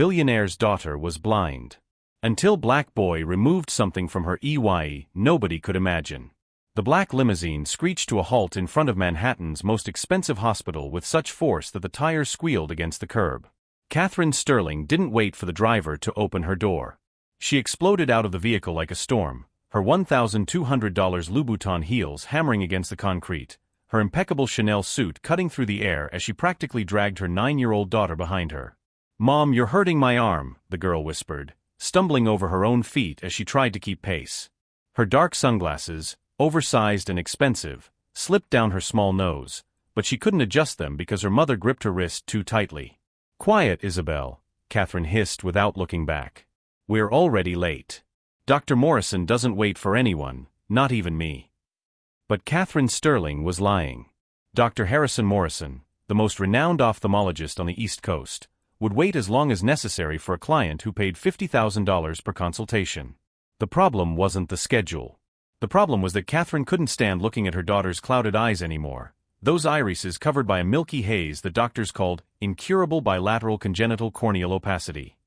Billionaire's daughter was blind. Until Black Boy removed something from her EYE nobody could imagine. The black limousine screeched to a halt in front of Manhattan's most expensive hospital with such force that the tires squealed against the curb. Catherine Sterling didn't wait for the driver to open her door. She exploded out of the vehicle like a storm, her $1,200 Louboutin heels hammering against the concrete, her impeccable Chanel suit cutting through the air as she practically dragged her 9-year-old daughter behind her. "Mom, you're hurting my arm," the girl whispered, stumbling over her own feet as she tried to keep pace. Her dark sunglasses, oversized and expensive, slipped down her small nose, but she couldn't adjust them because her mother gripped her wrist too tightly. "Quiet, Isabel," Catherine hissed without looking back. "We're already late. Dr. Morrison doesn't wait for anyone, not even me." But Catherine Sterling was lying. Dr. Harrison Morrison, the most renowned ophthalmologist on the East Coast, would wait as long as necessary for a client who paid $50,000 per consultation. The problem wasn't the schedule. The problem was that Catherine couldn't stand looking at her daughter's clouded eyes anymore, those irises covered by a milky haze the doctors called incurable bilateral congenital corneal opacity.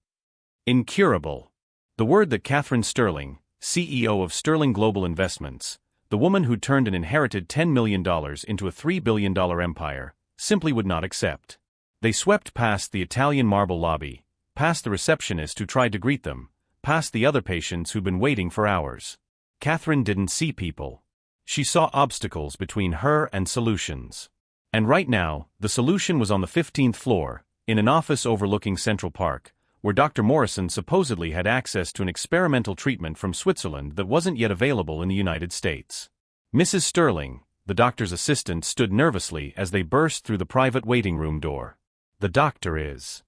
Incurable. The word that Catherine Sterling, CEO of Sterling Global Investments, the woman who turned an inherited $10 million into a $3 billion empire, simply would not accept. They swept past the Italian marble lobby, past the receptionist who tried to greet them, past the other patients who'd been waiting for hours. Catherine didn't see people. She saw obstacles between her and solutions. And right now, the solution was on the 15th floor, in an office overlooking Central Park, where Dr. Morrison supposedly had access to an experimental treatment from Switzerland that wasn't yet available in the United States. Mrs. Sterling, the doctor's assistant, stood nervously as they burst through the private waiting room door. "The doctor is."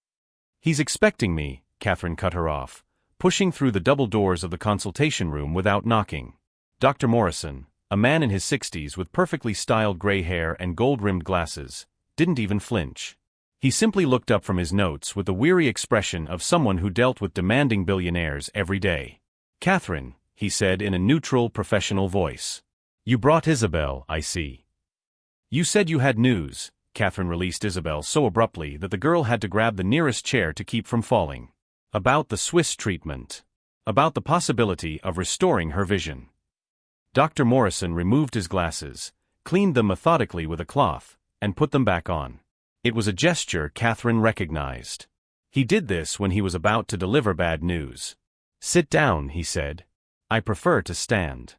"He's expecting me," Catherine cut her off, pushing through the double doors of the consultation room without knocking. Dr. Morrison, a man in his 60s with perfectly styled gray hair and gold-rimmed glasses, didn't even flinch. He simply looked up from his notes with the weary expression of someone who dealt with demanding billionaires every day. "Catherine," he said in a neutral, professional voice. "You brought Isabel, I see." "You said you had news." Catherine released Isabel so abruptly that the girl had to grab the nearest chair to keep from falling. "About the Swiss treatment. About the possibility of restoring her vision." Dr. Morrison removed his glasses, cleaned them methodically with a cloth, and put them back on. It was a gesture Catherine recognized. He did this when he was about to deliver bad news. "Sit down," he said. "I prefer to stand."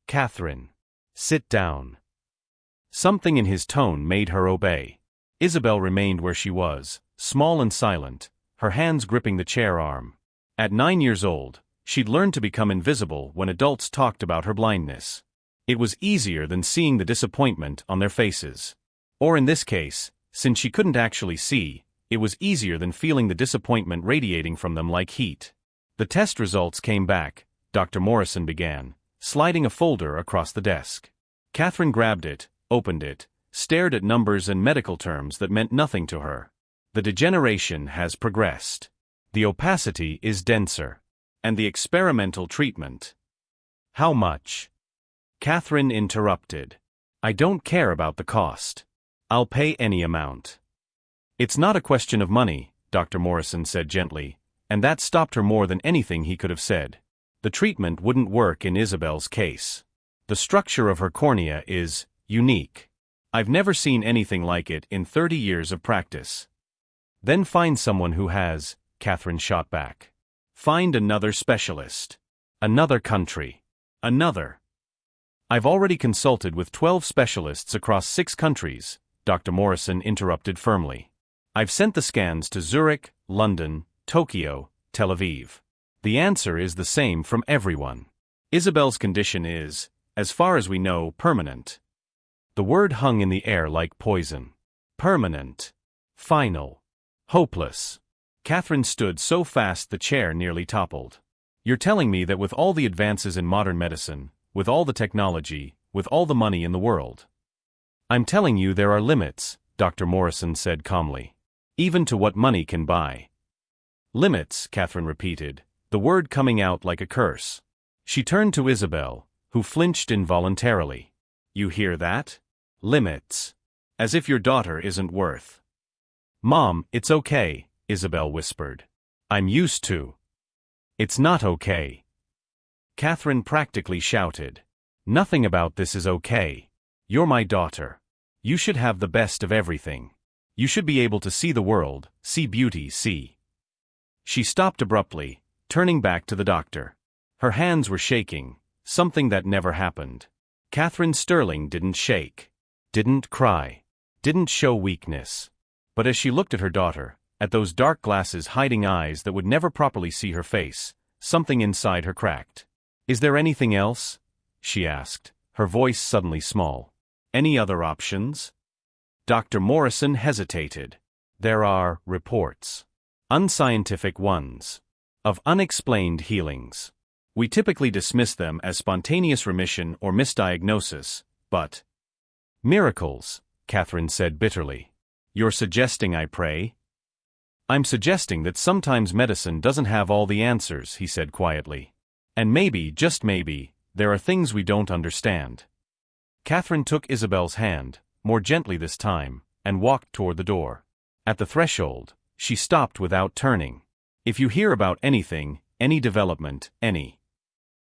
"Catherine, sit down." Something in his tone made her obey. Isabel remained where she was, small and silent, her hands gripping the chair arm. At 9 years old, she'd learned to become invisible when adults talked about her blindness. It was easier than seeing the disappointment on their faces. Or in this case, since she couldn't actually see, it was easier than feeling the disappointment radiating from them like heat. The test results came back, Dr. Morrison began, sliding a folder across the desk. Catherine grabbed it, opened it, stared at numbers and medical terms that meant nothing to her. "The degeneration has progressed. The opacity is denser. And the experimental treatment." "How much?" Catherine interrupted. "I don't care about the cost. I'll pay any amount." "It's not a question of money," Dr. Morrison said gently, and that stopped her more than anything he could have said. "The treatment wouldn't work in Isabel's case. The structure of her cornea is unique. I've never seen anything like it in 30 years of practice." "Then find someone who has," Catherine shot back. "Find another specialist. Another country. Another." "I've already consulted with 12 specialists across 6 countries," Dr. Morrison interrupted firmly. "I've sent the scans to Zurich, London, Tokyo, Tel Aviv. The answer is the same from everyone. Isabel's condition is, as far as we know, permanent." The word hung in the air like poison. Permanent. Final. Hopeless. Catherine stood so fast the chair nearly toppled. "You're telling me that with all the advances in modern medicine, with all the technology, with all the money in the world—" "I'm telling you there are limits," Dr. Morrison said calmly. "Even to what money can buy." "Limits," Catherine repeated, the word coming out like a curse. She turned to Isabel, who flinched involuntarily. "You hear that? Limits. As if your daughter isn't worth—" "Mom, it's okay," Isabel whispered. I'm used to. It's not okay. Catherine practically shouted. Nothing about this is okay. You're my daughter. You should have the best of everything. You should be able to see the world, see beauty, see. She stopped abruptly, turning back to the doctor. Her hands were shaking, something that never happened. Catherine Sterling didn't shake, didn't cry, didn't show weakness. But as she looked at her daughter, at those dark glasses hiding eyes that would never properly see her face, something inside her cracked. Is there anything else? She asked, her voice suddenly small. Any other options? Dr. Morrison hesitated. There are reports. Unscientific ones. Of unexplained healings. We typically dismiss them as spontaneous remission or misdiagnosis, but… Miracles, Catherine said bitterly. You're suggesting I pray? I'm suggesting that sometimes medicine doesn't have all the answers, he said quietly. And maybe, just maybe, there are things we don't understand. Catherine took Isabel's hand, more gently this time, and walked toward the door. At the threshold, she stopped without turning. If you hear about anything, any development,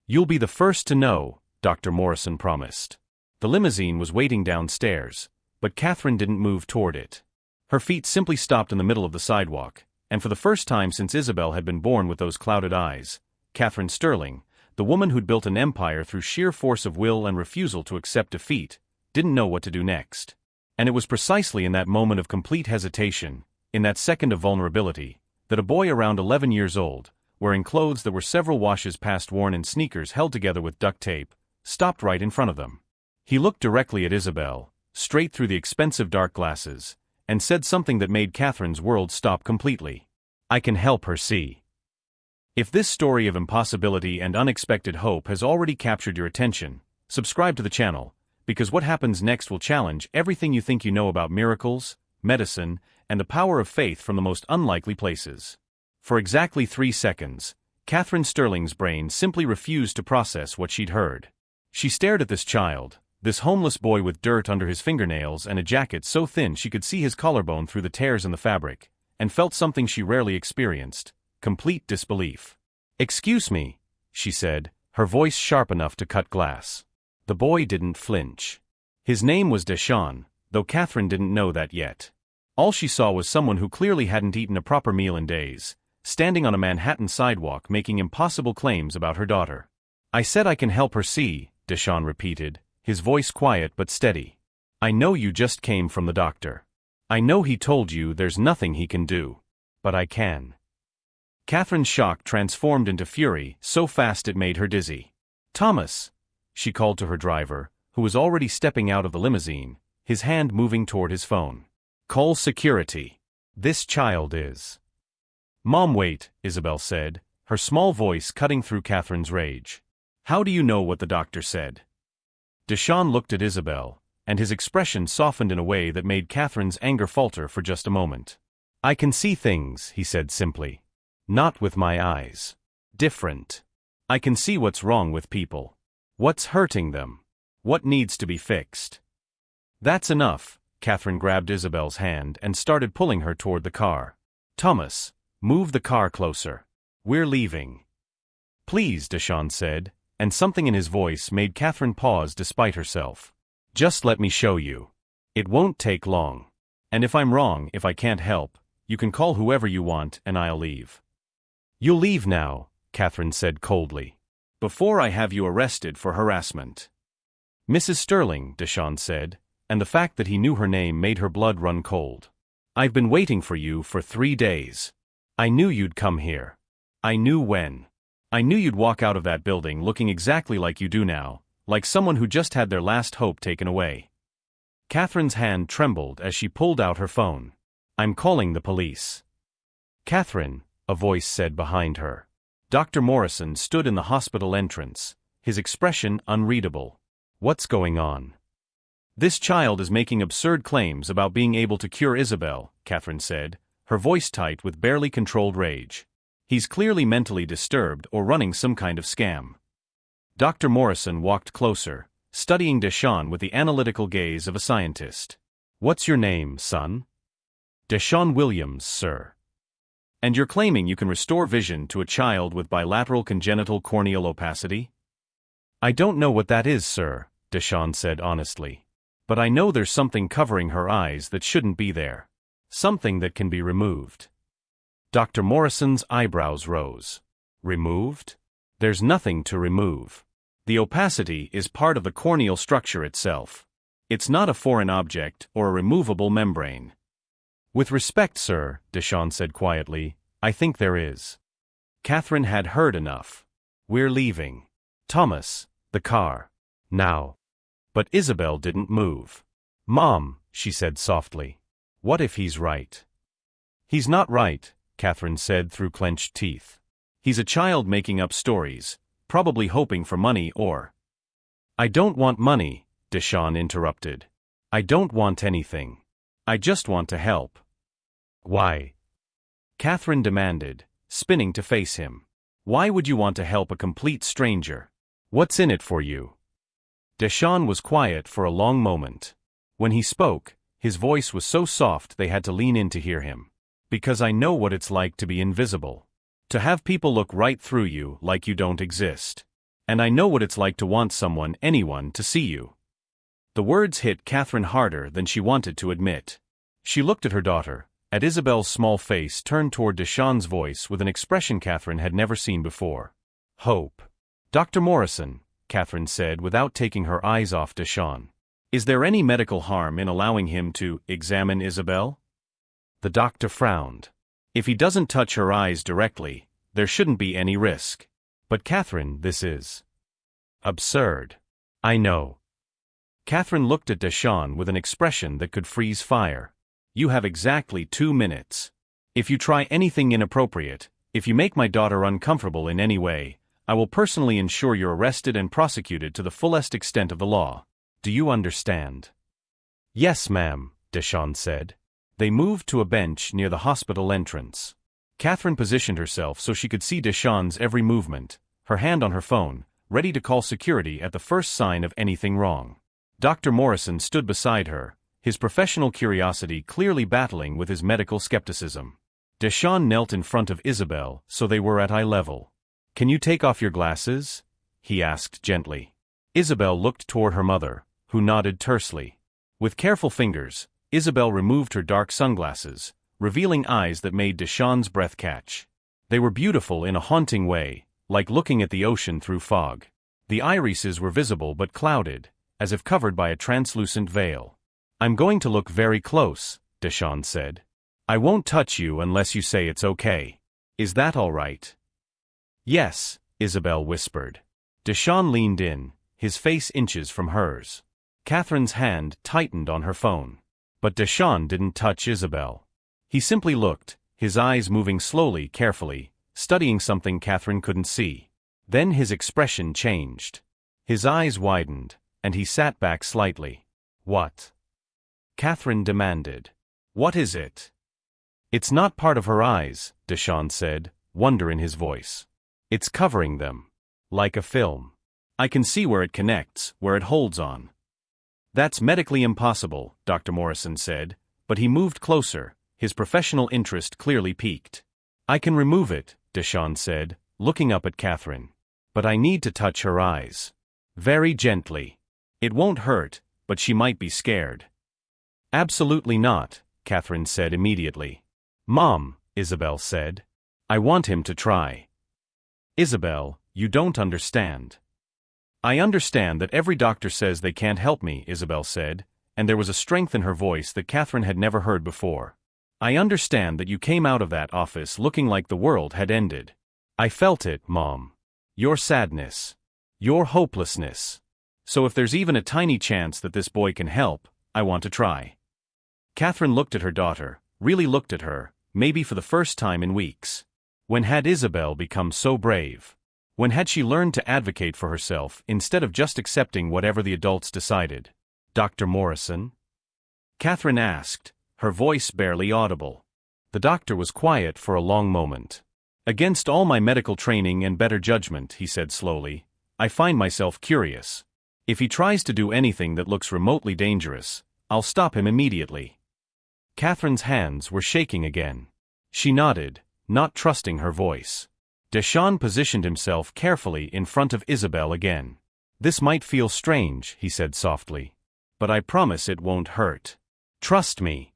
you'll be the first to know, Dr. Morrison promised. The limousine was waiting downstairs, but Catherine didn't move toward it. Her feet simply stopped in the middle of the sidewalk, and for the first time since Isabel had been born with those clouded eyes, Catherine Sterling, the woman who'd built an empire through sheer force of will and refusal to accept defeat, didn't know what to do next. And it was precisely in that moment of complete hesitation, in that second of vulnerability, that a boy around 11 years old, wearing clothes that were several washes past worn and sneakers held together with duct tape, stopped right in front of them. He looked directly at Isabel, straight through the expensive dark glasses, and said something that made Catherine's world stop completely. I can help her see. If this story of impossibility and unexpected hope has already captured your attention, subscribe to the channel, because what happens next will challenge everything you think you know about miracles, medicine, and the power of faith from the most unlikely places. For exactly 3 seconds, Catherine Sterling's brain simply refused to process what she'd heard. She stared at this child, this homeless boy with dirt under his fingernails and a jacket so thin she could see his collarbone through the tears in the fabric, and felt something she rarely experienced, complete disbelief. Excuse me, she said, her voice sharp enough to cut glass. The boy didn't flinch. His name was Deshawn, though Catherine didn't know that yet. All she saw was someone who clearly hadn't eaten a proper meal in days, standing on a Manhattan sidewalk making impossible claims about her daughter. I said I can help her see, Deshawn repeated, his voice quiet but steady. I know you just came from the doctor. I know he told you there's nothing he can do. But I can. Catherine's shock transformed into fury so fast it made her dizzy. Thomas, she called to her driver, who was already stepping out of the limousine, his hand moving toward his phone. Call security. This child is… Mom, wait, Isabel said, her small voice cutting through Catherine's rage. How do you know what the doctor said? Deshawn looked at Isabel, and his expression softened in a way that made Catherine's anger falter for just a moment. I can see things, he said simply. Not with my eyes. Different. I can see what's wrong with people. What's hurting them. What needs to be fixed. That's enough, Catherine grabbed Isabel's hand and started pulling her toward the car. Thomas, move the car closer. We're leaving. Please, Deshawn said, and something in his voice made Catherine pause despite herself. Just let me show you. It won't take long. And if I'm wrong, if I can't help, you can call whoever you want and I'll leave. You'll leave now, Catherine said coldly. Before I have you arrested for harassment. Mrs. Sterling, Deshawn said, and the fact that he knew her name made her blood run cold. I've been waiting for you for 3 days. I knew you'd come here. I knew when. I knew you'd walk out of that building looking exactly like you do now, like someone who just had their last hope taken away. Catherine's hand trembled as she pulled out her phone. I'm calling the police. Catherine, a voice said behind her. Dr. Morrison stood in the hospital entrance, his expression unreadable. What's going on? This child is making absurd claims about being able to cure Isabel, Catherine said, her voice tight with barely controlled rage. He's clearly mentally disturbed or running some kind of scam. Dr. Morrison walked closer, studying Deshawn with the analytical gaze of a scientist. What's your name, son? Deshawn Williams, sir. And you're claiming you can restore vision to a child with bilateral congenital corneal opacity? I don't know what that is, sir, Deshawn said honestly. But I know there's something covering her eyes that shouldn't be there. Something that can be removed. Dr. Morrison's eyebrows rose. Removed? There's nothing to remove. The opacity is part of the corneal structure itself. It's not a foreign object or a removable membrane. With respect, sir, Deshawn said quietly, I think there is. Catherine had heard enough. We're leaving. Thomas, the car. Now. But Isabel didn't move. Mom, she said softly. What if he's right? He's not right, Catherine said through clenched teeth. He's a child making up stories, probably hoping for money or… I don't want money, Deshawn interrupted. I don't want anything. I just want to help. Why? Catherine demanded, spinning to face him. Why would you want to help a complete stranger? What's in it for you? Deshawn was quiet for a long moment. When he spoke, his voice was so soft they had to lean in to hear him. Because I know what it's like to be invisible. To have people look right through you like you don't exist. And I know what it's like to want someone, anyone, to see you. The words hit Catherine harder than she wanted to admit. She looked at her daughter, at Isabel's small face turned toward Deshawn's voice with an expression Catherine had never seen before. Hope. Dr. Morrison, Catherine said without taking her eyes off Deshawn. Is there any medical harm in allowing him to examine Isabel? The doctor frowned. If he doesn't touch her eyes directly, there shouldn't be any risk. But Catherine, this is absurd. I know. Catherine looked at Deshawn with an expression that could freeze fire. You have exactly 2 minutes. If you try anything inappropriate, if you make my daughter uncomfortable in any way, I will personally ensure you're arrested and prosecuted to the fullest extent of the law. Do you understand? Yes, ma'am, Deshawn said. They moved to a bench near the hospital entrance. Catherine positioned herself so she could see Deshawn's every movement, her hand on her phone, ready to call security at the first sign of anything wrong. Dr. Morrison stood beside her, his professional curiosity clearly battling with his medical skepticism. Deshawn knelt in front of Isabel so they were at eye level. Can you take off your glasses? He asked gently. Isabel looked toward her mother, who nodded tersely. With careful fingers, Isabel removed her dark sunglasses, revealing eyes that made Deshawn's breath catch. They were beautiful in a haunting way, like looking at the ocean through fog. The irises were visible but clouded, as if covered by a translucent veil. I'm going to look very close, Deshawn said. I won't touch you unless you say it's okay. Is that all right? Yes, Isabel whispered. Deshawn leaned in, his face inches from hers. Catherine's hand tightened on her phone. But Deshawn didn't touch Isabel. He simply looked, his eyes moving slowly, carefully, studying something Catherine couldn't see. Then his expression changed. His eyes widened, and he sat back slightly. What? Catherine demanded. What is it? It's not part of her eyes, Deshawn said, wonder in his voice. It's covering them. Like a film. I can see where it connects, where it holds on. That's medically impossible, Dr. Morrison said, but he moved closer, his professional interest clearly piqued. I can remove it, Deshawn said, looking up at Catherine. But I need to touch her eyes. Very gently. It won't hurt, but she might be scared. Absolutely not, Catherine said immediately. Mom, Isabel said. I want him to try. Isabel, you don't understand. I understand that every doctor says they can't help me, Isabel said, and there was a strength in her voice that Catherine had never heard before. I understand that you came out of that office looking like the world had ended. I felt it, Mom. Your sadness. Your hopelessness. So if there's even a tiny chance that this boy can help, I want to try. Catherine looked at her daughter, really looked at her, maybe for the first time in weeks. When had Isabel become so brave? When had she learned to advocate for herself instead of just accepting whatever the adults decided? Dr. Morrison? Catherine asked, her voice barely audible. The doctor was quiet for a long moment. Against all my medical training and better judgment, he said slowly, I find myself curious. If he tries to do anything that looks remotely dangerous, I'll stop him immediately. Catherine's hands were shaking again. She nodded, not trusting her voice. Deshawn positioned himself carefully in front of Isabel again. "This might feel strange," he said softly. "But I promise it won't hurt. Trust me."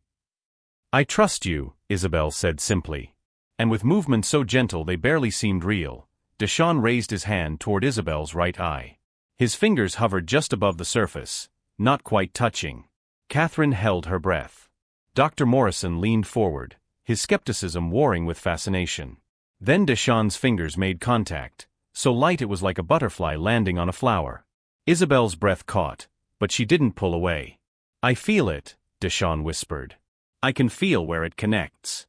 "I trust you," Isabel said simply. And with movements so gentle they barely seemed real, Deshawn raised his hand toward Isabel's right eye. His fingers hovered just above the surface, not quite touching. Catherine held her breath. Dr. Morrison leaned forward, his skepticism warring with fascination. Then Deshawn's fingers made contact, so light it was like a butterfly landing on a flower. Isabel's breath caught, but she didn't pull away. "I feel it," Deshawn whispered. "I can feel where it connects."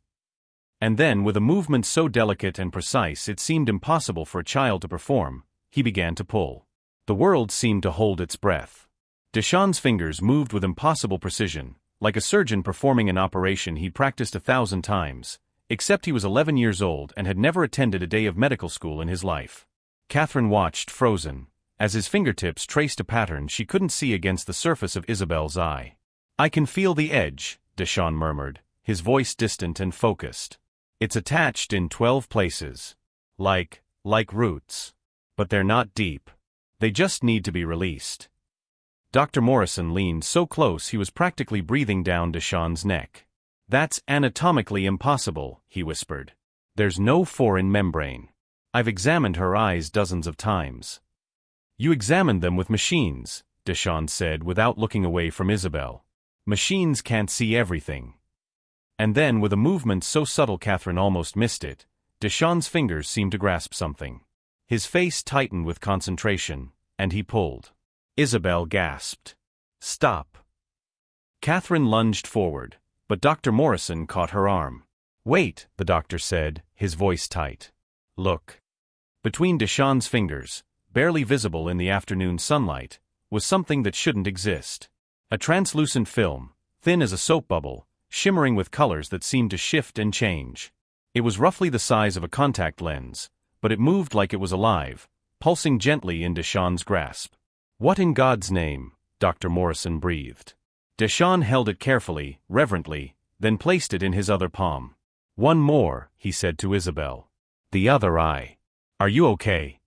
And then, with a movement so delicate and precise it seemed impossible for a child to perform, he began to pull. The world seemed to hold its breath. Deshawn's fingers moved with impossible precision, like a surgeon performing an operation he'd practiced 1,000 times, except he was 11 years old and had never attended a day of medical school in his life. Catherine watched, frozen, as his fingertips traced a pattern she couldn't see against the surface of Isabel's eye. "I can feel the edge," Deshawn murmured, his voice distant and focused. "It's attached in 12 places. Like roots. But they're not deep. They just need to be released." Dr. Morrison leaned so close he was practically breathing down Deshawn's neck. "That's anatomically impossible," he whispered. "There's no foreign membrane. I've examined her eyes dozens of times." "You examined them with machines," Deshawn said without looking away from Isabel. "Machines can't see everything." And then, with a movement so subtle Catherine almost missed it, Deshawn's fingers seemed to grasp something. His face tightened with concentration, and he pulled. Isabel gasped. "Stop." Catherine lunged forward, but Dr. Morrison caught her arm. "Wait," the doctor said, his voice tight. "Look." Between Deshawn's fingers, barely visible in the afternoon sunlight, was something that shouldn't exist. A translucent film, thin as a soap bubble, shimmering with colors that seemed to shift and change. It was roughly the size of a contact lens, but it moved like it was alive, pulsing gently in Deshawn's grasp. "What in God's name?" Dr. Morrison breathed. Deshawn held it carefully, reverently, then placed it in his other palm. "One more," he said to Isabel. "The other eye. Are you okay?"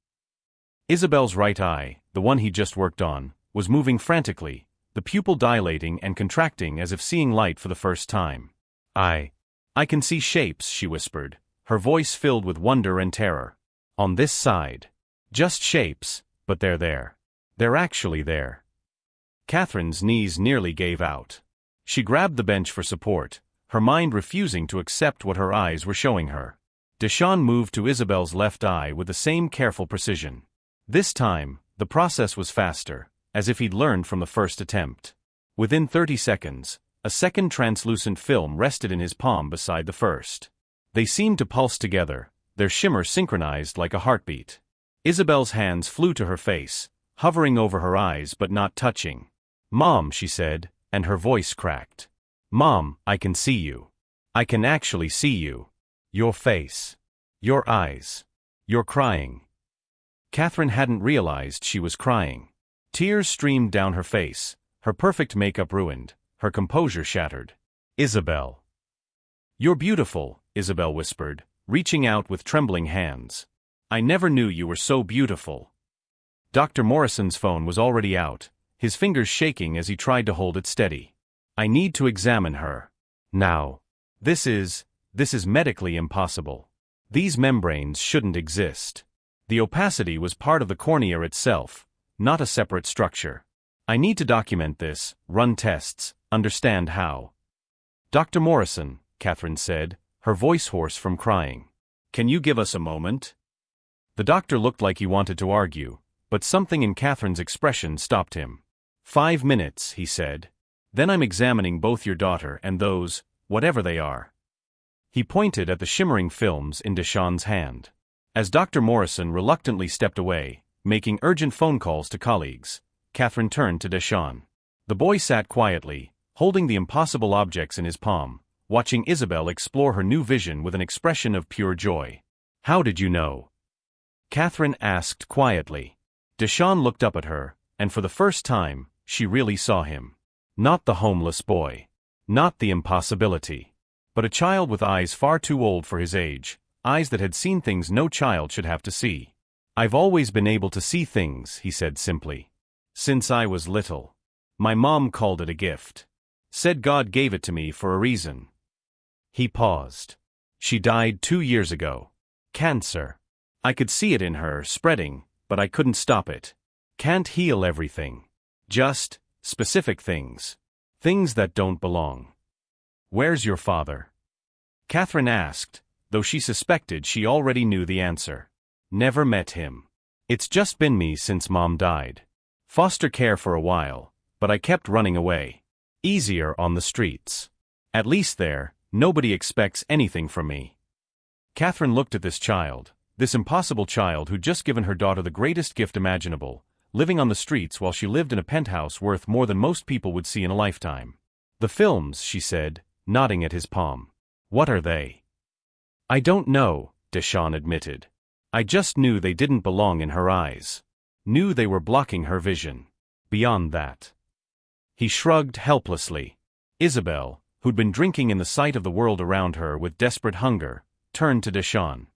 Isabel's right eye, the one he just worked on, was moving frantically, the pupil dilating and contracting as if seeing light for the first time. I can see shapes," she whispered, her voice filled with wonder and terror. "On this side. Just shapes, but they're there. They're actually there." Catherine's knees nearly gave out. She grabbed the bench for support, her mind refusing to accept what her eyes were showing her. Deshawn moved to Isabel's left eye with the same careful precision. This time, the process was faster, as if he'd learned from the first attempt. Within 30 seconds, a second translucent film rested in his palm beside the first. They seemed to pulse together, their shimmer synchronized like a heartbeat. Isabel's hands flew to her face, hovering over her eyes but not touching. "Mom," she said, and her voice cracked. "Mom, I can see you. I can actually see you. Your face. Your eyes. You're crying." Catherine hadn't realized she was crying. Tears streamed down her face, her perfect makeup ruined, her composure shattered. "Isabel." "You're beautiful," Isabel whispered, reaching out with trembling hands. "I never knew you were so beautiful." Dr. Morrison's phone was already out, his fingers shaking as he tried to hold it steady. "I need to examine her. Now. This is medically impossible. These membranes shouldn't exist. The opacity was part of the cornea itself, not a separate structure. I need to document this, run tests, understand how." "Dr. Morrison," Catherine said, her voice hoarse from crying. "Can you give us a moment?" The doctor looked like he wanted to argue, but something in Catherine's expression stopped him. 5 minutes, he said. "Then I'm examining both your daughter and those, whatever they are." He pointed at the shimmering films in Deshawn's hand. As Dr. Morrison reluctantly stepped away, making urgent phone calls to colleagues, Catherine turned to Deshawn. The boy sat quietly, holding the impossible objects in his palm, watching Isabel explore her new vision with an expression of pure joy. "How did you know?" Catherine asked quietly. Deshawn looked up at her, and for the first time, she really saw him. Not the homeless boy. Not the impossibility. But a child with eyes far too old for his age, eyes that had seen things no child should have to see. "I've always been able to see things," he said simply. "Since I was little. My mom called it a gift. Said God gave it to me for a reason." He paused. "She died 2 years ago. Cancer. I could see it in her, spreading, but I couldn't stop it. Can't heal everything. Just specific things. Things that don't belong." "Where's your father?" Catherine asked, though she suspected she already knew the answer. "Never met him. It's just been me since Mom died. Foster care for a while, but I kept running away. Easier on the streets. At least there, nobody expects anything from me." Catherine looked at this child, this impossible child who'd just given her daughter the greatest gift imaginable, living on the streets while she lived in a penthouse worth more than most people would see in a lifetime. "The films," she said, nodding at his palm. "What are they?" "I don't know," Deshawn admitted. "I just knew they didn't belong in her eyes. Knew they were blocking her vision. Beyond that." He shrugged helplessly. Isabel, who'd been drinking in the sight of the world around her with desperate hunger, turned to Deshawn.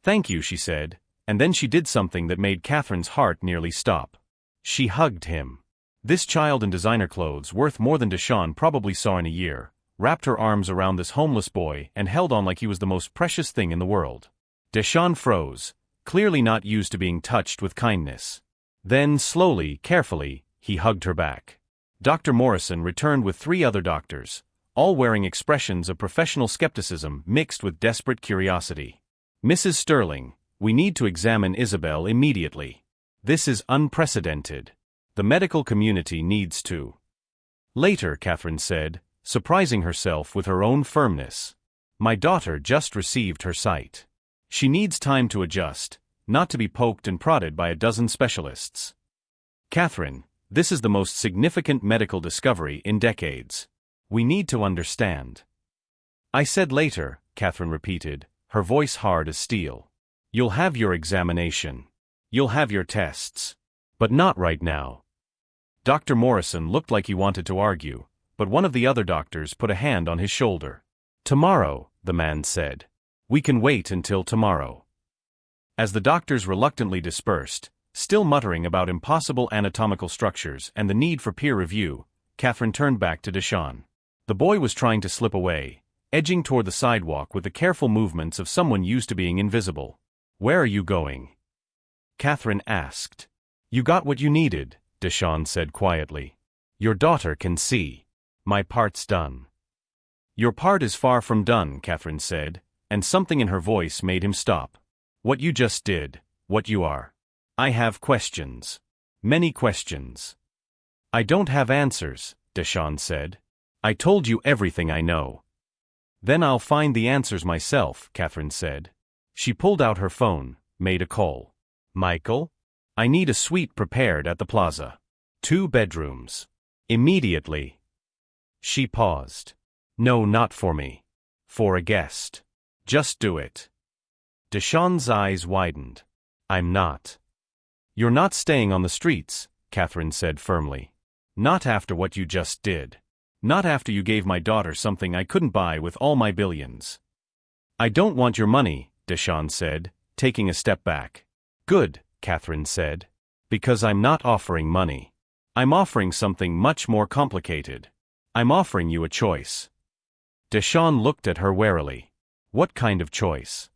"Thank you," she said, and then she did something that made Catherine's heart nearly stop. She hugged him. This child in designer clothes, worth more than Deshawn probably saw in a year, wrapped her arms around this homeless boy and held on like he was the most precious thing in the world. Deshawn froze, clearly not used to being touched with kindness. Then, slowly, carefully, he hugged her back. Dr. Morrison returned with 3 other doctors, all wearing expressions of professional skepticism mixed with desperate curiosity. "Mrs. Sterling, we need to examine Isabel immediately. This is unprecedented. The medical community needs to." "Later," Catherine said, surprising herself with her own firmness. "My daughter just received her sight. She needs time to adjust, not to be poked and prodded by a dozen specialists. Catherine, this is the most significant medical discovery in decades. We need to understand." "I said later," Catherine repeated, her voice hard as steel. "You'll have your examination. You'll have your tests. But not right now." Dr. Morrison looked like he wanted to argue, but one of the other doctors put a hand on his shoulder. "Tomorrow," the man said. "We can wait until tomorrow." As the doctors reluctantly dispersed, still muttering about impossible anatomical structures and the need for peer review, Catherine turned back to Deshawn. The boy was trying to slip away, edging toward the sidewalk with the careful movements of someone used to being invisible. "Where are you going?" Catherine asked. "You got what you needed," Deshawn said quietly. "Your daughter can see. My part's done." "Your part is far from done," Catherine said, and something in her voice made him stop. "What you just did, what you are. I have questions. Many questions." "I don't have answers," Deshawn said. "I told you everything I know." "Then I'll find the answers myself," Catherine said. She pulled out her phone, made a call. "Michael? I need a suite prepared at the plaza. 2 bedrooms. Immediately." She paused. "No, not for me. For a guest. Just do it." Deshawn's eyes widened. "I'm not." "You're not staying on the streets," Catherine said firmly. "Not after what you just did. Not after you gave my daughter something I couldn't buy with all my billions." "I don't want your money," Deshawn said, taking a step back. "Good," Catherine said. "Because I'm not offering money. I'm offering something much more complicated. I'm offering you a choice." Deshawn looked at her warily. "What kind of choice?"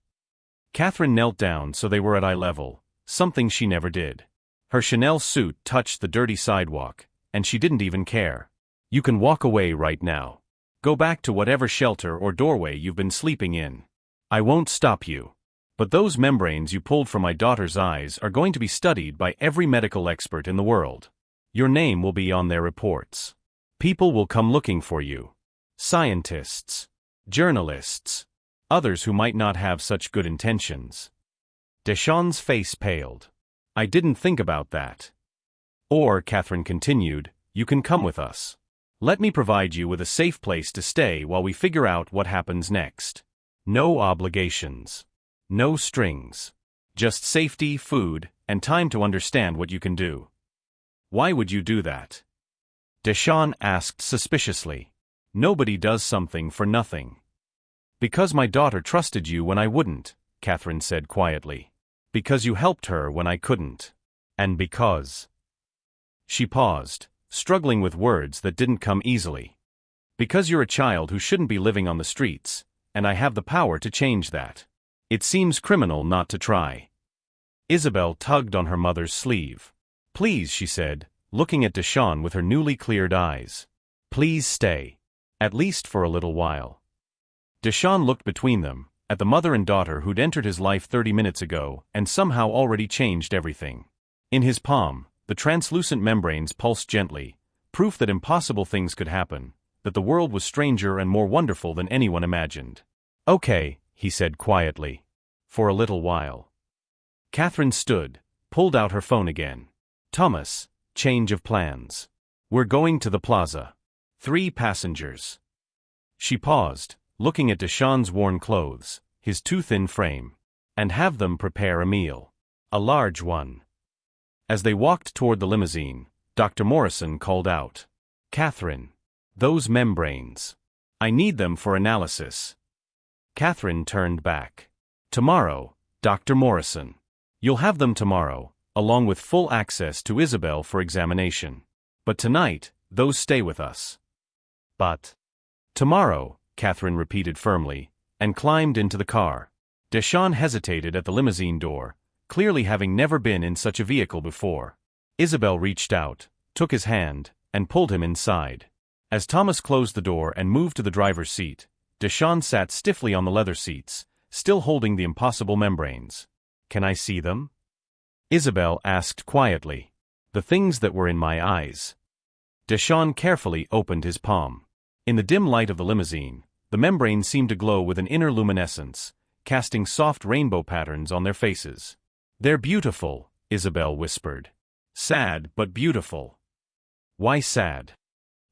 Catherine knelt down so they were at eye level, something she never did. Her Chanel suit touched the dirty sidewalk, and she didn't even care. "You can walk away right now. Go back to whatever shelter or doorway you've been sleeping in. I won't stop you. But those membranes you pulled from my daughter's eyes are going to be studied by every medical expert in the world. Your name will be on their reports. People will come looking for you. Scientists. Journalists. Others who might not have such good intentions." Deshawn's face paled. "I didn't think about that." "Or," Catherine continued, "you can come with us. Let me provide you with a safe place to stay while we figure out what happens next. No obligations. No strings. Just safety, food, and time to understand what you can do." "Why would you do that?" Deshawn asked suspiciously. "Nobody does something for nothing." "Because my daughter trusted you when I wouldn't," Catherine said quietly. Because you helped her when I couldn't. And because. She paused, struggling with words that didn't come easily. Because you're a child who shouldn't be living on the streets, and I have the power to change that. It seems criminal not to try. Isabel tugged on her mother's sleeve. Please, she said, looking at Deshawn with her newly cleared eyes. Please stay. At least for a little while. Deshawn looked between them, at the mother and daughter who'd entered his life 30 minutes ago and somehow already changed everything. In his palm, the translucent membranes pulsed gently, proof that impossible things could happen, that the world was stranger and more wonderful than anyone imagined. Okay, he said quietly. For a little while. Catherine stood, pulled out her phone again. Thomas, change of plans. We're going to the plaza. 3 passengers. She paused, looking at Deshawn's worn clothes, his too thin frame. And have them prepare a meal. A large one. As they walked toward the limousine, Dr. Morrison called out. Catherine. Those membranes. I need them for analysis. Catherine turned back. Tomorrow, Dr. Morrison. You'll have them tomorrow, along with full access to Isabel for examination. But tonight, those stay with us. But. Tomorrow, Catherine repeated firmly, and climbed into the car. Deshawn hesitated at the limousine door, clearly having never been in such a vehicle before. Isabel reached out, took his hand, and pulled him inside. As Thomas closed the door and moved to the driver's seat, Deshawn sat stiffly on the leather seats, still holding the impossible membranes. Can I see them? Isabel asked quietly. The things that were in my eyes. Deshawn carefully opened his palm. In the dim light of the limousine, the membranes seemed to glow with an inner luminescence, casting soft rainbow patterns on their faces. They're beautiful, Isabel whispered. Sad but beautiful. Why sad?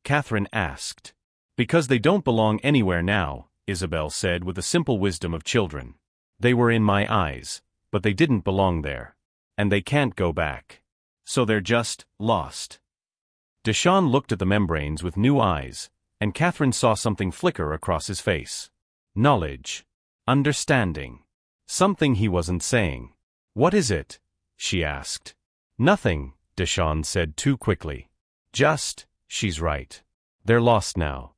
Catherine asked. Because they don't belong anywhere now, Isabel said with the simple wisdom of children. They were in my eyes, but they didn't belong there. And they can't go back. So they're just lost. Deshawn looked at the membranes with new eyes, and Catherine saw something flicker across his face. Knowledge. Understanding. Something he wasn't saying. What is it? She asked. Nothing, Deshawn said too quickly. Just, she's right. They're lost now.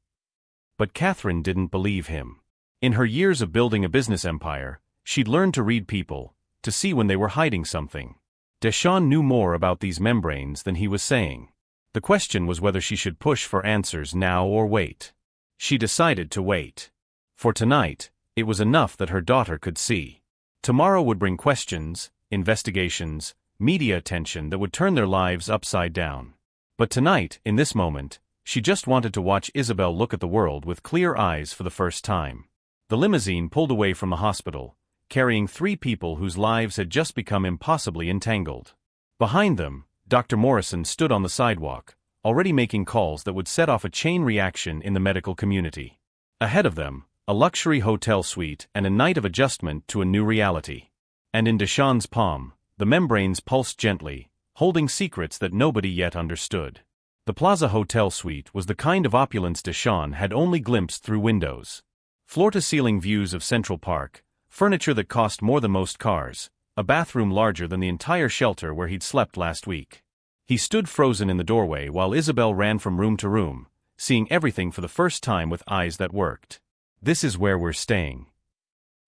But Catherine didn't believe him. In her years of building a business empire, she'd learned to read people, to see when they were hiding something. Deshawn knew more about these membranes than he was saying. The question was whether she should push for answers now or wait. She decided to wait. For tonight, it was enough that her daughter could see. Tomorrow would bring questions, investigations, media attention that would turn their lives upside down. But tonight, in this moment, she just wanted to watch Isabel look at the world with clear eyes for the first time. The limousine pulled away from the hospital, carrying 3 people whose lives had just become impossibly entangled. Behind them, Dr. Morrison stood on the sidewalk, already making calls that would set off a chain reaction in the medical community. Ahead of them, a luxury hotel suite and a night of adjustment to a new reality. And in Deshawn's palm, the membranes pulsed gently, holding secrets that nobody yet understood. The Plaza Hotel suite was the kind of opulence Deshawn had only glimpsed through windows. Floor-to-ceiling views of Central Park, furniture that cost more than most cars, a bathroom larger than the entire shelter where he'd slept last week. He stood frozen in the doorway while Isabel ran from room to room, seeing everything for the first time with eyes that worked. This is where we're staying.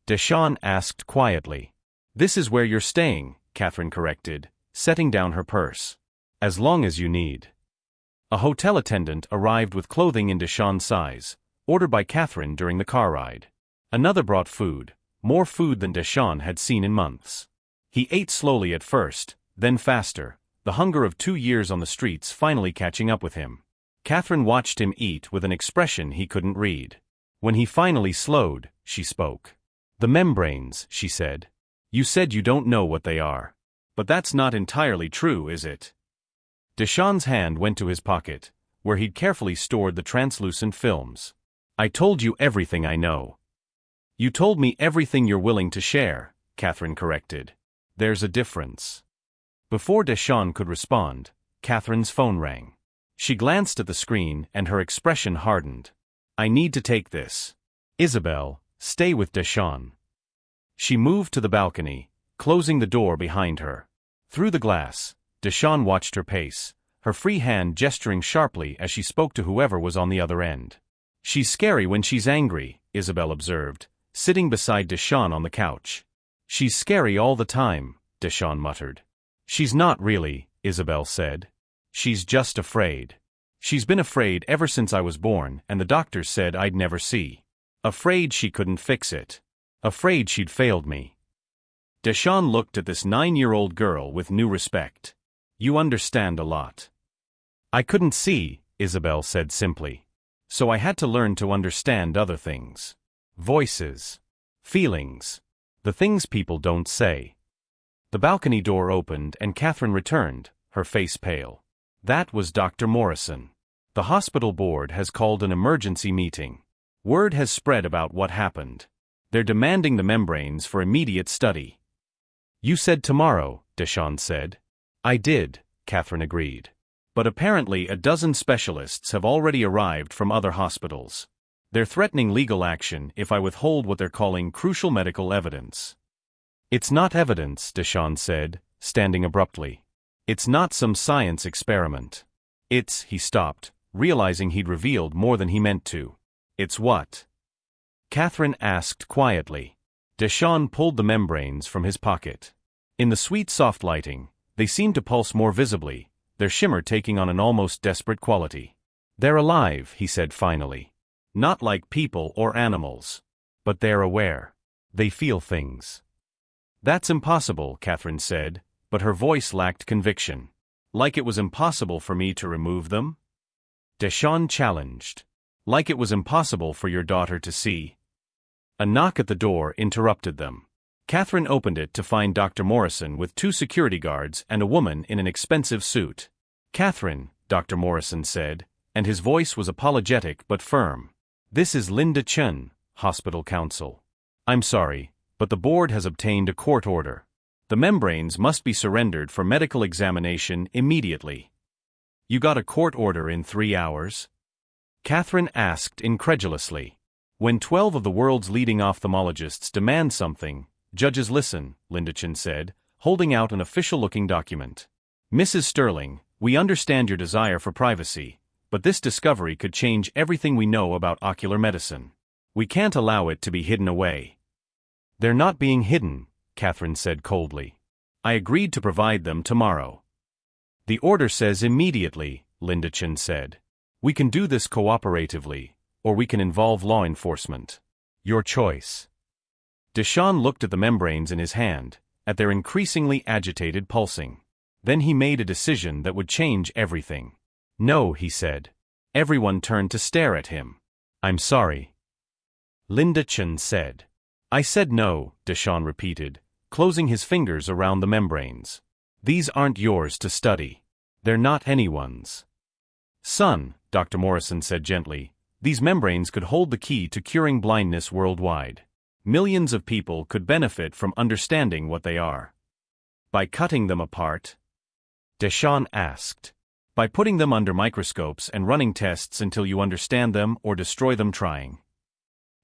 Deshawn asked quietly. This is where you're staying, Catherine corrected, setting down her purse. As long as you need. A hotel attendant arrived with clothing in Deshawn's size, ordered by Catherine during the car ride. Another brought food, more food than Deshawn had seen in months. He ate slowly at first, then faster, the hunger of 2 years on the streets finally catching up with him. Catherine watched him eat with an expression he couldn't read. When he finally slowed, she spoke. The membranes, she said. You said you don't know what they are. But that's not entirely true, is it? Deshawn's hand went to his pocket, where he'd carefully stored the translucent films. I told you everything I know. You told me everything you're willing to share, Catherine corrected. There's a difference. Before Deshawn could respond, Catherine's phone rang. She glanced at the screen and her expression hardened. I need to take this. Isabel, stay with Deshawn. She moved to the balcony, closing the door behind her. Through the glass, Deshawn watched her pace, her free hand gesturing sharply as she spoke to whoever was on the other end. "She's scary when she's angry," Isabel observed, sitting beside Deshawn on the couch. "She's scary all the time," Deshawn muttered. "She's not really," Isabel said. "She's just afraid. She's been afraid ever since I was born, and the doctors said I'd never see. Afraid she couldn't fix it. Afraid she'd failed me." Deshawn looked at this 9-year-old girl with new respect. "You understand a lot." "I couldn't see," Isabel said simply. "So I had to learn to understand other things. Voices. Feelings. The things people don't say." The balcony door opened and Catherine returned, her face pale. That was Dr. Morrison. "The hospital board has called an emergency meeting. Word has spread about what happened. They're demanding the membranes for immediate study." "You said tomorrow," Deshawn said. "I did," Catherine agreed. "But apparently a dozen specialists have already arrived from other hospitals. They're threatening legal action if I withhold what they're calling crucial medical evidence." "It's not evidence," Deshawn said, standing abruptly. "It's not some science experiment. He stopped, realizing he'd revealed more than he meant to. "It's what?" Catherine asked quietly. Deshawn pulled the membranes from his pocket. In the sweet soft lighting, they seemed to pulse more visibly, their shimmer taking on an almost desperate quality. "They're alive," he said finally. "Not like people or animals. But they're aware. They feel things." "That's impossible," Catherine said, but her voice lacked conviction. "Like it was impossible for me to remove them?" Deshawn challenged. "Like it was impossible for your daughter to see?" A knock at the door interrupted them. Catherine opened it to find Dr. Morrison with 2 security guards and a woman in an expensive suit. "Catherine," Dr. Morrison said, and his voice was apologetic but firm. "This is Linda Chen, hospital counsel. I'm sorry, but the board has obtained a court order. The membranes must be surrendered for medical examination immediately." "You got a court order in 3 hours?" Catherine asked incredulously. "When 12 of the world's leading ophthalmologists demand something, judges listen," Linda Chen said, holding out an official-looking document. "Mrs. Sterling, we understand your desire for privacy, but this discovery could change everything we know about ocular medicine. We can't allow it to be hidden away." "They're not being hidden," Catherine said coldly. "I agreed to provide them tomorrow." "The order says immediately," Linda Chen said. "We can do this cooperatively, or we can involve law enforcement. Your choice." Deshawn looked at the membranes in his hand, at their increasingly agitated pulsing. Then he made a decision that would change everything. "No," he said. Everyone turned to stare at him. "I'm sorry," Linda Chen said. "I said no," Deshawn repeated, closing his fingers around the membranes. "These aren't yours to study. They're not anyone's." "Son," Dr. Morrison said gently, "these membranes could hold the key to curing blindness worldwide. Millions of people could benefit from understanding what they are." "By cutting them apart?" Deshawn asked. "By putting them under microscopes and running tests until you understand them or destroy them trying."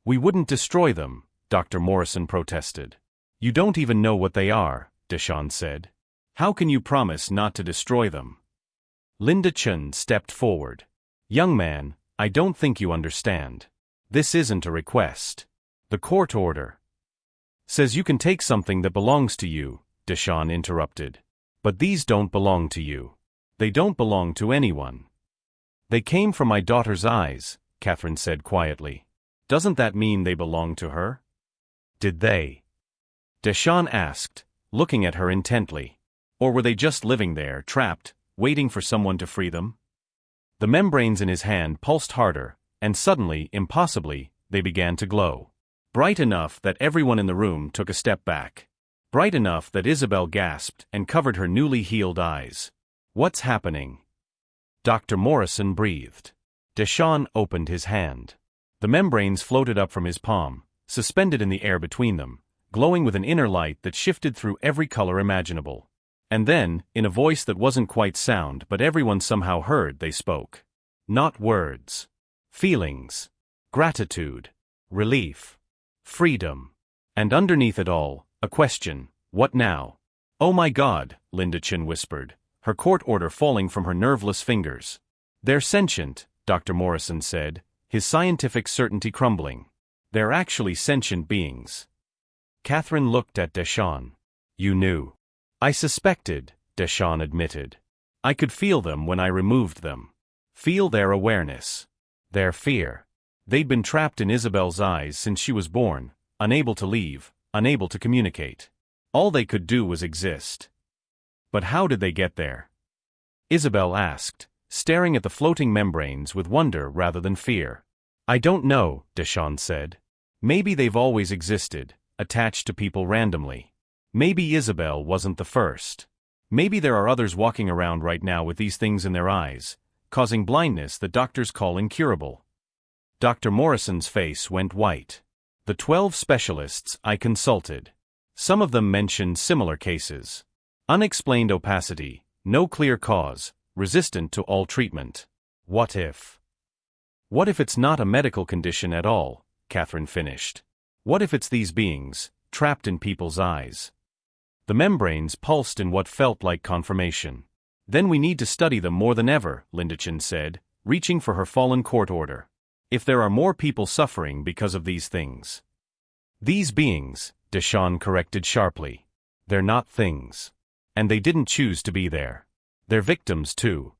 "We wouldn't destroy them," Dr. Morrison protested. "You don't even know what they are," Deshawn said. "How can you promise not to destroy them?" Linda Chen stepped forward. "Young man, I don't think you understand. This isn't a request. The court order says you can take something that belongs to you," Deshawn interrupted. "But these don't belong to you. They don't belong to anyone." "They came from my daughter's eyes," Catherine said quietly. "Doesn't that mean they belong to her?" "Did they?" Deshawn asked, looking at her intently. "Or were they just living there, trapped, waiting for someone to free them?" The membranes in his hand pulsed harder, and suddenly, impossibly, they began to glow. Bright enough that everyone in the room took a step back. Bright enough that Isabel gasped and covered her newly healed eyes. "What's happening?" Dr. Morrison breathed. Deshawn opened his hand. The membranes floated up from his palm, suspended in the air between them, glowing with an inner light that shifted through every color imaginable. And then, in a voice that wasn't quite sound but everyone somehow heard, they spoke. Not words. Feelings. Gratitude. Relief. Freedom. And underneath it all, a question: what now? Oh my God, Linda Chin whispered, her court order falling from her nerveless fingers. They're sentient, Dr. Morrison said, his scientific certainty crumbling. They're actually sentient beings. Catherine looked at Deshawn. You knew. I suspected, Deshawn admitted. I could feel them when I removed them. Feel their awareness. Their fear. They'd been trapped in Isabel's eyes since she was born, unable to leave, unable to communicate. All they could do was exist. But how did they get there? Isabel asked, staring at the floating membranes with wonder rather than fear. I don't know, Deshawn said. Maybe they've always existed, attached to people randomly. Maybe Isabel wasn't the first. Maybe there are others walking around right now with these things in their eyes, causing blindness that doctors call incurable. Dr. Morrison's face went white. The 12 specialists I consulted. Some of them mentioned similar cases. Unexplained opacity, no clear cause, resistant to all treatment. What if? What if it's not a medical condition at all? Catherine finished. What if it's these beings, trapped in people's eyes? The membranes pulsed in what felt like confirmation. Then we need to study them more than ever, Linda Chin said, reaching for her fallen court order. If there are more people suffering because of these things. These beings, Deshawn corrected sharply. They're not things. And they didn't choose to be there. They're victims too.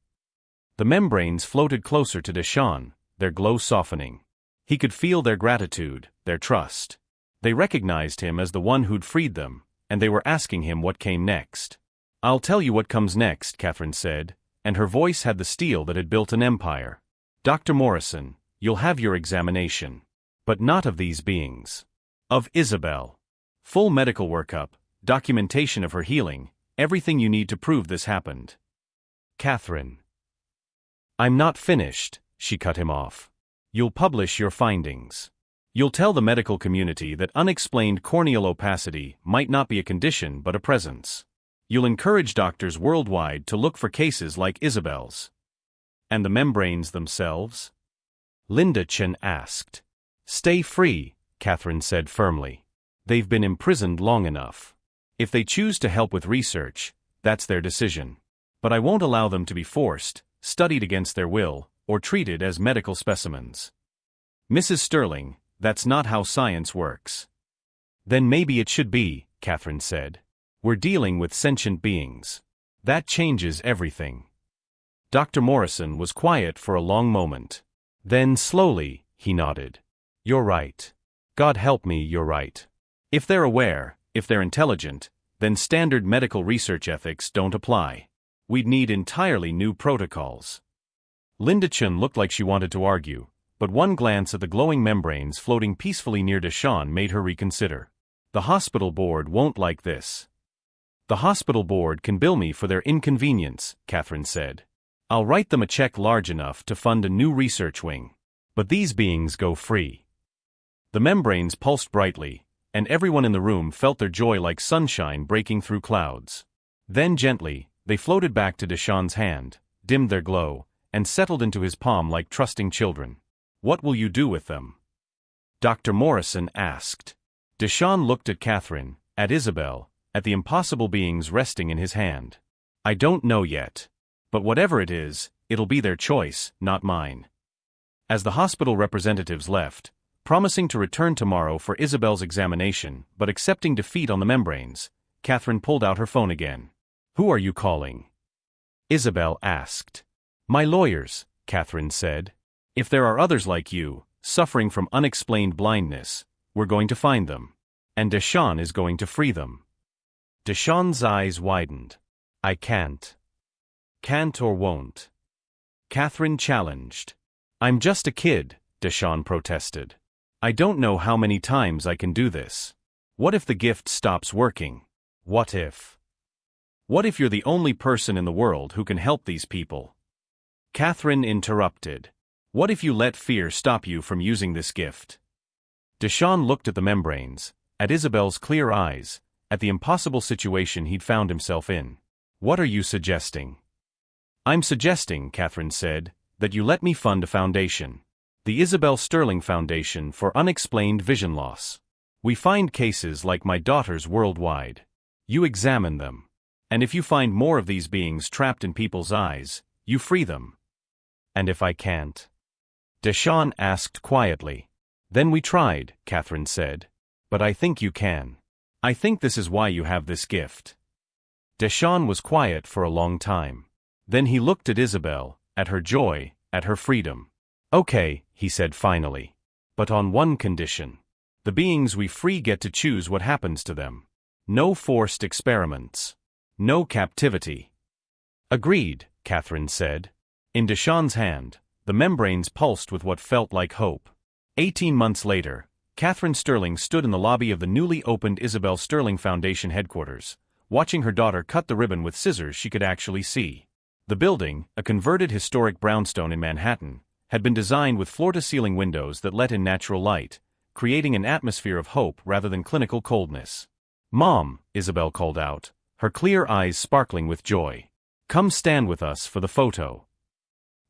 The membranes floated closer to Deshawn, their glow softening. He could feel their gratitude, their trust. They recognized him as the one who'd freed them, and they were asking him what came next. I'll tell you what comes next, Catherine said, and her voice had the steel that had built an empire. Dr. Morrison, you'll have your examination. But not of these beings. Of Isabel. Full medical workup, documentation of her healing, everything you need to prove this happened. Catherine. I'm not finished, she cut him off. You'll publish your findings. You'll tell the medical community that unexplained corneal opacity might not be a condition but a presence. You'll encourage doctors worldwide to look for cases like Isabel's. And the membranes themselves? Linda Chin asked. Stay free, Catherine said firmly. They've been imprisoned long enough. If they choose to help with research, that's their decision. But I won't allow them to be forced, studied against their will, or treated as medical specimens. Mrs. Sterling, that's not how science works. Then maybe it should be, Catherine said. We're dealing with sentient beings. That changes everything. Dr. Morrison was quiet for a long moment. Then slowly, he nodded. You're right. God help me, you're right. If they're aware, if they're intelligent, then standard medical research ethics don't apply. We'd need entirely new protocols. Linda Chin looked like she wanted to argue, but one glance at the glowing membranes floating peacefully near Deshawn made her reconsider. The hospital board won't like this. The hospital board can bill me for their inconvenience, Catherine said. I'll write them a check large enough to fund a new research wing. But these beings go free. The membranes pulsed brightly, and everyone in the room felt their joy like sunshine breaking through clouds. Then gently, they floated back to Deshawn's hand, dimmed their glow, and settled into his palm like trusting children. What will you do with them? Dr. Morrison asked. Deshawn looked at Catherine, at Isabel, at the impossible beings resting in his hand. I don't know yet. But whatever it is, it'll be their choice, not mine. As the hospital representatives left, promising to return tomorrow for Isabel's examination but accepting defeat on the membranes, Catherine pulled out her phone again. Who are you calling? Isabel asked. My lawyers, Catherine said. If there are others like you, suffering from unexplained blindness, we're going to find them. And Deshawn is going to free them. Deshawn's eyes widened. I can't. Can't or won't. Catherine challenged. I'm just a kid, Deshawn protested. I don't know how many times I can do this. What if the gift stops working? What if? What if you're the only person in the world who can help these people? Catherine interrupted. What if you let fear stop you from using this gift? Deshawn looked at the membranes, at Isabel's clear eyes, at the impossible situation he'd found himself in. What are you suggesting? I'm suggesting, Catherine said, that you let me fund a foundation. The Isabel Sterling Foundation for Unexplained Vision Loss. We find cases like my daughter's worldwide. You examine them. And if you find more of these beings trapped in people's eyes, you free them. And if I can't? Deshawn asked quietly. Then we tried, Catherine said. But I think you can. I think this is why you have this gift. Deshawn was quiet for a long time. Then he looked at Isabel, at her joy, at her freedom. Okay, he said finally. But on one condition. The beings we free get to choose what happens to them. No forced experiments. No captivity. Agreed, Catherine said. In Deshawn's hand, the membranes pulsed with what felt like hope. 18 months later, Catherine Sterling stood in the lobby of the newly opened Isabel Sterling Foundation headquarters, watching her daughter cut the ribbon with scissors she could actually see. The building, a converted historic brownstone in Manhattan, had been designed with floor-to-ceiling windows that let in natural light, creating an atmosphere of hope rather than clinical coldness. "Mom," Isabel called out, her clear eyes sparkling with joy. "Come stand with us for the photo."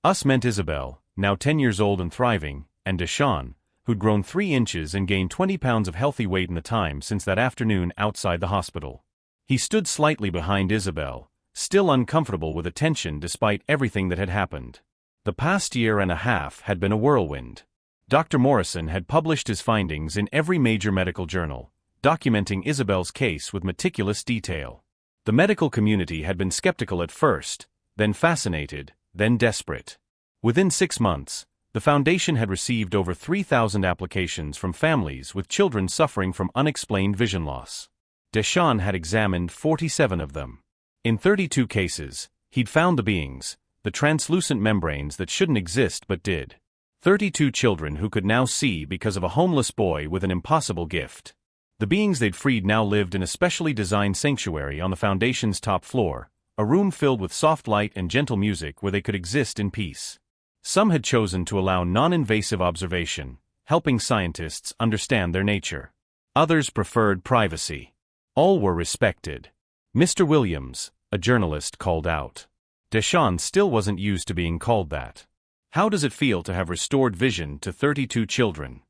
Us meant Isabel, now 10 years old and thriving, and Deshawn, who'd grown 3 inches and gained 20 pounds of healthy weight in the time since that afternoon outside the hospital. He stood slightly behind Isabel, still uncomfortable with attention despite everything that had happened. The past year and a half had been a whirlwind. Dr. Morrison had published his findings in every major medical journal, documenting Isabel's case with meticulous detail. The medical community had been skeptical at first, then fascinated, then desperate. Within 6 months, the foundation had received over 3,000 applications from families with children suffering from unexplained vision loss. Deshawn had examined 47 of them. In 32 cases, he'd found the beings, the translucent membranes that shouldn't exist but did. 32 children who could now see because of a homeless boy with an impossible gift. The beings they'd freed now lived in a specially designed sanctuary on the foundation's top floor, a room filled with soft light and gentle music where they could exist in peace. Some had chosen to allow non-invasive observation, helping scientists understand their nature. Others preferred privacy. All were respected. "Mr. Williams," a journalist called out. Deshawn still wasn't used to being called that. "How does it feel to have restored vision to 32 children?"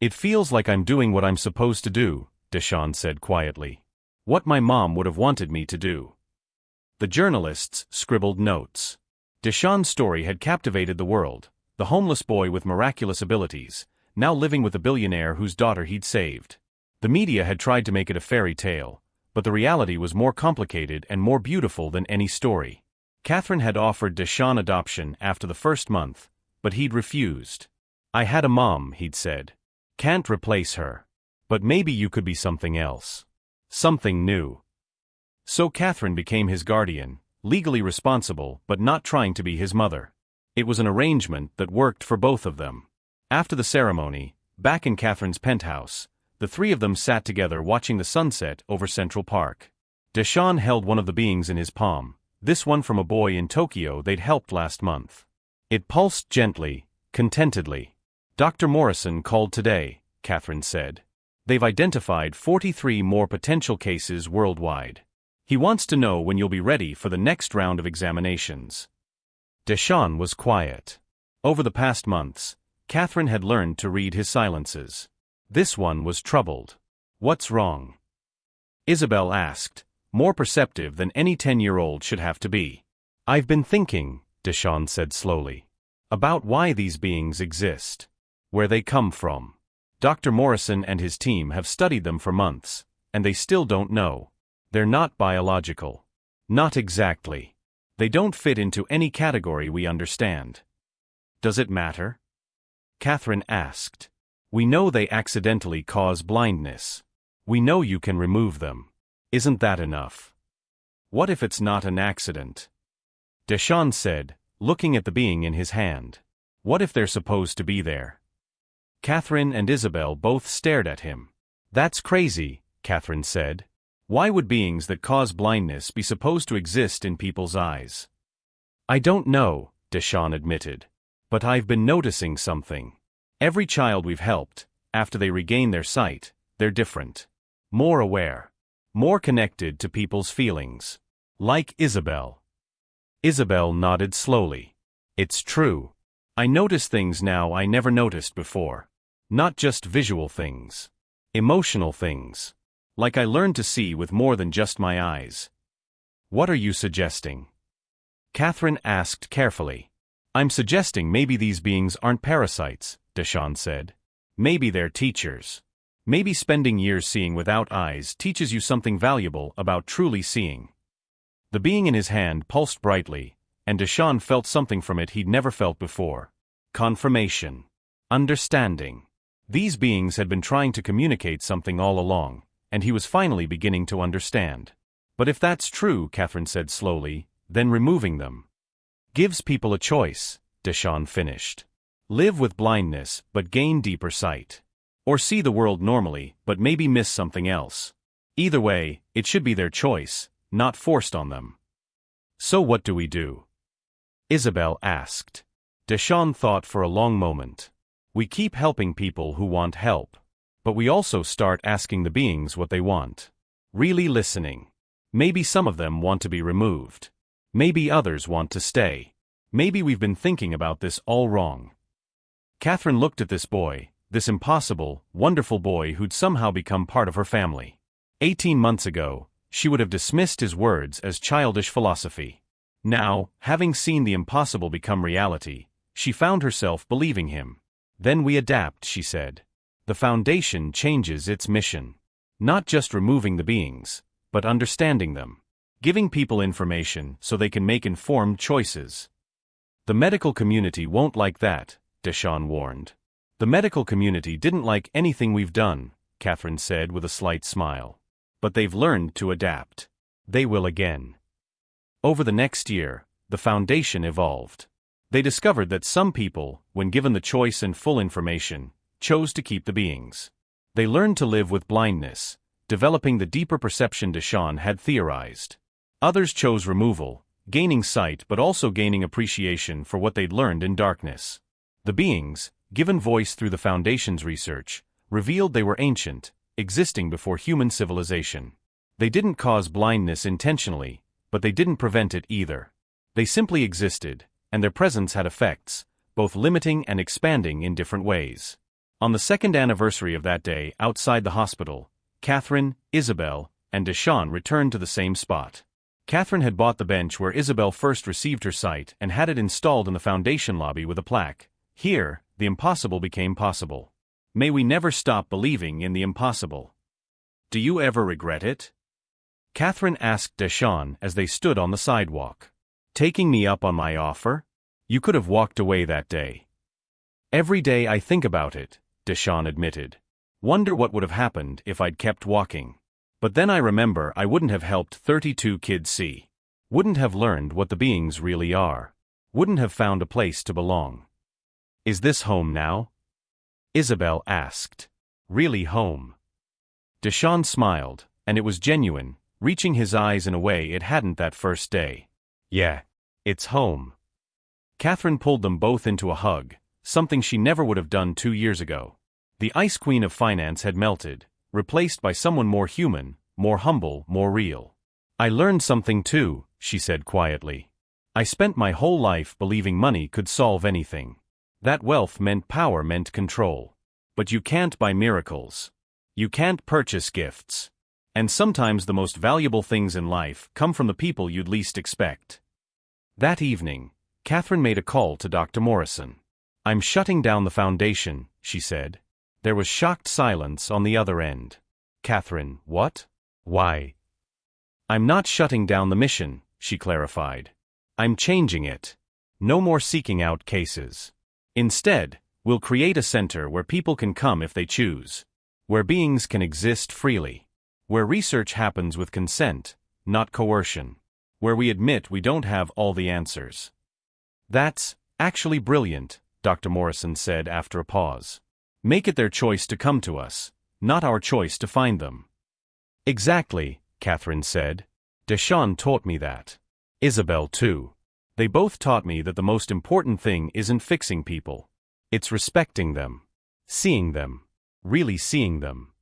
"It feels like I'm doing what I'm supposed to do," Deshawn said quietly. "What my mom would have wanted me to do." The journalists scribbled notes. Deshawn's story had captivated the world, the homeless boy with miraculous abilities, now living with a billionaire whose daughter he'd saved. The media had tried to make it a fairy tale, but the reality was more complicated and more beautiful than any story. Catherine had offered Deshawn adoption after the first month, but he'd refused. "I had a mom," he'd said. "Can't replace her. But maybe you could be something else. Something new." So Catherine became his guardian, legally responsible but not trying to be his mother. It was an arrangement that worked for both of them. After the ceremony, back in Catherine's penthouse, the three of them sat together watching the sunset over Central Park. Deshawn held one of the beings in his palm, this one from a boy in Tokyo they'd helped last month. It pulsed gently, contentedly. "Dr. Morrison called today," Catherine said. "They've identified 43 more potential cases worldwide. He wants to know when you'll be ready for the next round of examinations." Deshawn was quiet. Over the past months, Catherine had learned to read his silences. This one was troubled. "What's wrong?" Isabel asked, more perceptive than any 10-year-old should have to be. "I've been thinking," Deshawn said slowly, "about why these beings exist. Where they come from. Dr. Morrison and his team have studied them for months, and they still don't know. They're not biological. Not exactly. They don't fit into any category we understand." "Does it matter?" Catherine asked. "We know they accidentally cause blindness. We know you can remove them. Isn't that enough? What if it's not an accident?" Deshawn said, looking at the being in his hand. "What if they're supposed to be there?" Catherine and Isabel both stared at him. "That's crazy," Catherine said. "Why would beings that cause blindness be supposed to exist in people's eyes?" "I don't know," Deshawn admitted. "But I've been noticing something. Every child we've helped, after they regain their sight, they're different. More aware. More connected to people's feelings. Like Isabel." Isabel nodded slowly. "It's true. I notice things now I never noticed before. Not just visual things. Emotional things. Like I learned to see with more than just my eyes. What are you suggesting? Catherine asked carefully. I'm suggesting maybe these beings aren't parasites, Deshawn said. Maybe they're teachers. Maybe spending years seeing without eyes teaches you something valuable about truly seeing. The being in his hand pulsed brightly, and Deshawn felt something from it he'd never felt before. Confirmation. Understanding. These beings had been trying to communicate something all along, and he was finally beginning to understand. But if that's true, Catherine said slowly, then removing them gives people a choice, Deshawn finished. Live with blindness, but gain deeper sight. Or see the world normally, but maybe miss something else. Either way, it should be their choice, not forced on them. So what do we do? Isabel asked. Deshawn thought for a long moment. We keep helping people who want help. But we also start asking the beings what they want. Really listening. Maybe some of them want to be removed. Maybe others want to stay. Maybe we've been thinking about this all wrong. Catherine looked at this boy, this impossible, wonderful boy who'd somehow become part of her family. 18 months ago, she would have dismissed his words as childish philosophy. Now, having seen the impossible become reality, she found herself believing him. Then we adapt, she said. The Foundation changes its mission. Not just removing the beings, but understanding them. Giving people information so they can make informed choices. The medical community won't like that, Deshawn warned. The medical community didn't like anything we've done, Catherine said with a slight smile. But they've learned to adapt. They will again. Over the next year, the Foundation evolved. They discovered that some people, when given the choice and full information, chose to keep the beings. They learned to live with blindness, developing the deeper perception Deshawn had theorized. Others chose removal, gaining sight but also gaining appreciation for what they'd learned in darkness. The beings, given voice through the Foundation's research, revealed they were ancient, existing before human civilization. They didn't cause blindness intentionally, but they didn't prevent it either. They simply existed, and their presence had effects, both limiting and expanding in different ways. On the second anniversary of that day outside the hospital, Catherine, Isabel, and Deshawn returned to the same spot. Catherine had bought the bench where Isabel first received her sight and had it installed in the Foundation lobby with a plaque. Here, the impossible became possible. May we never stop believing in the impossible. Do you ever regret it? Catherine asked Deshawn as they stood on the sidewalk. Taking me up on my offer? You could have walked away that day. Every day I think about it, Deshawn admitted. Wonder what would have happened if I'd kept walking. But then I remember I wouldn't have helped 32 kids see. Wouldn't have learned what the beings really are. Wouldn't have found a place to belong. Is this home now? Isabel asked. Really home? Deshawn smiled, and it was genuine, reaching his eyes in a way it hadn't that first day. Yeah, it's home. Catherine pulled them both into a hug, something she never would have done 2 years ago. The ice queen of finance had melted, replaced by someone more human, more humble, more real. I learned something too, she said quietly. I spent my whole life believing money could solve anything. That wealth meant power, meant control. But you can't buy miracles. You can't purchase gifts. And sometimes the most valuable things in life come from the people you'd least expect. That evening, Catherine made a call to Dr. Morrison. I'm shutting down the Foundation, she said. There was shocked silence on the other end. Catherine, what? Why? I'm not shutting down the mission, she clarified. I'm changing it. No more seeking out cases. Instead, we'll create a center where people can come if they choose. Where beings can exist freely. Where research happens with consent, not coercion. Where we admit we don't have all the answers. That's actually brilliant, Dr. Morrison said after a pause. Make it their choice to come to us, not our choice to find them. Exactly, Catherine said. Deshawn taught me that. Isabel too. They both taught me that the most important thing isn't fixing people. It's respecting them. Seeing them. Really seeing them.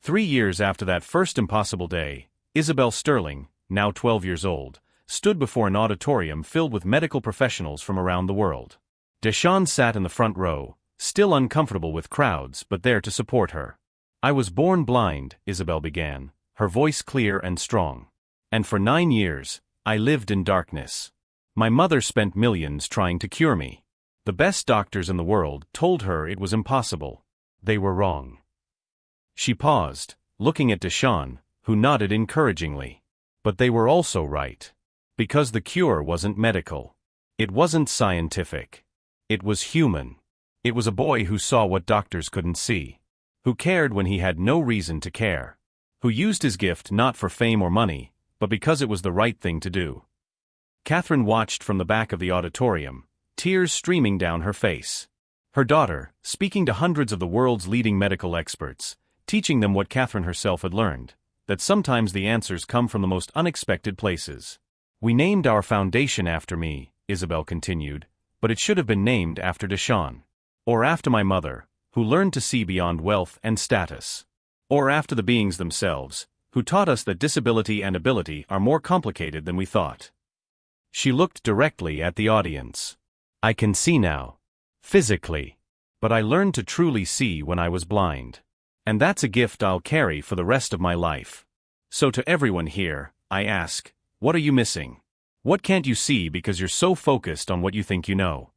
3 years after that first impossible day, Isabel Sterling, now 12 years old, stood before an auditorium filled with medical professionals from around the world. Deshawn sat in the front row, still uncomfortable with crowds but there to support her. I was born blind, Isabel began, her voice clear and strong. And for 9 years, I lived in darkness. My mother spent millions trying to cure me. The best doctors in the world told her it was impossible. They were wrong. She paused, looking at Deshawn, who nodded encouragingly. But they were also right. Because the cure wasn't medical. It wasn't scientific. It was human. It was a boy who saw what doctors couldn't see. Who cared when he had no reason to care. Who used his gift not for fame or money, but because it was the right thing to do. Catherine watched from the back of the auditorium, tears streaming down her face. Her daughter, speaking to hundreds of the world's leading medical experts, teaching them what Catherine herself had learned, that sometimes the answers come from the most unexpected places. We named our foundation after me, Isabel continued, but it should have been named after Deshawn. Or after my mother, who learned to see beyond wealth and status. Or after the beings themselves, who taught us that disability and ability are more complicated than we thought. She looked directly at the audience. I can see now. Physically. But I learned to truly see when I was blind. And that's a gift I'll carry for the rest of my life. So to everyone here, I ask, what are you missing? What can't you see because you're so focused on what you think you know?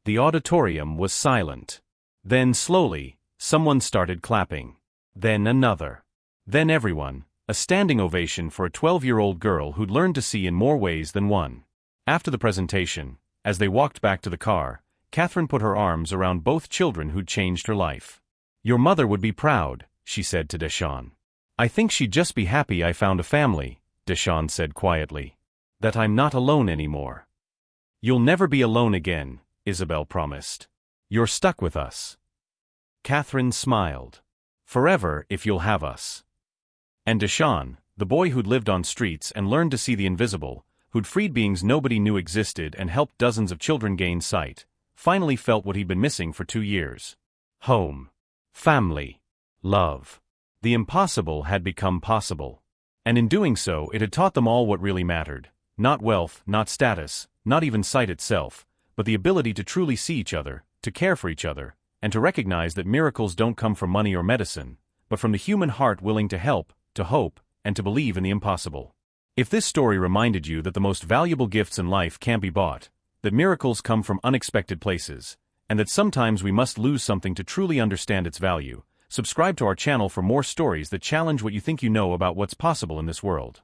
The auditorium was silent. Then slowly, someone started clapping. Then another. Then everyone, a standing ovation for a 12-year-old girl who'd learned to see in more ways than one. After the presentation, as they walked back to the car, Catherine put her arms around both children who'd changed her life. Your mother would be proud, she said to Deshawn. I think she'd just be happy I found a family, Deshawn said quietly. That I'm not alone anymore. You'll never be alone again, Isabel promised. You're stuck with us. Catherine smiled. Forever if you'll have us. And Deshawn, the boy who'd lived on streets and learned to see the invisible, who'd freed beings nobody knew existed and helped dozens of children gain sight, finally felt what he'd been missing for 2 years. Home. Family. Love. The impossible had become possible. And in doing so, it had taught them all what really mattered. Not wealth, not status, not even sight itself, but the ability to truly see each other, to care for each other, and to recognize that miracles don't come from money or medicine, but from the human heart willing to help, to hope, and to believe in the impossible. If this story reminded you that the most valuable gifts in life can't be bought, that miracles come from unexpected places, and that sometimes we must lose something to truly understand its value, subscribe to our channel for more stories that challenge what you think you know about what's possible in this world.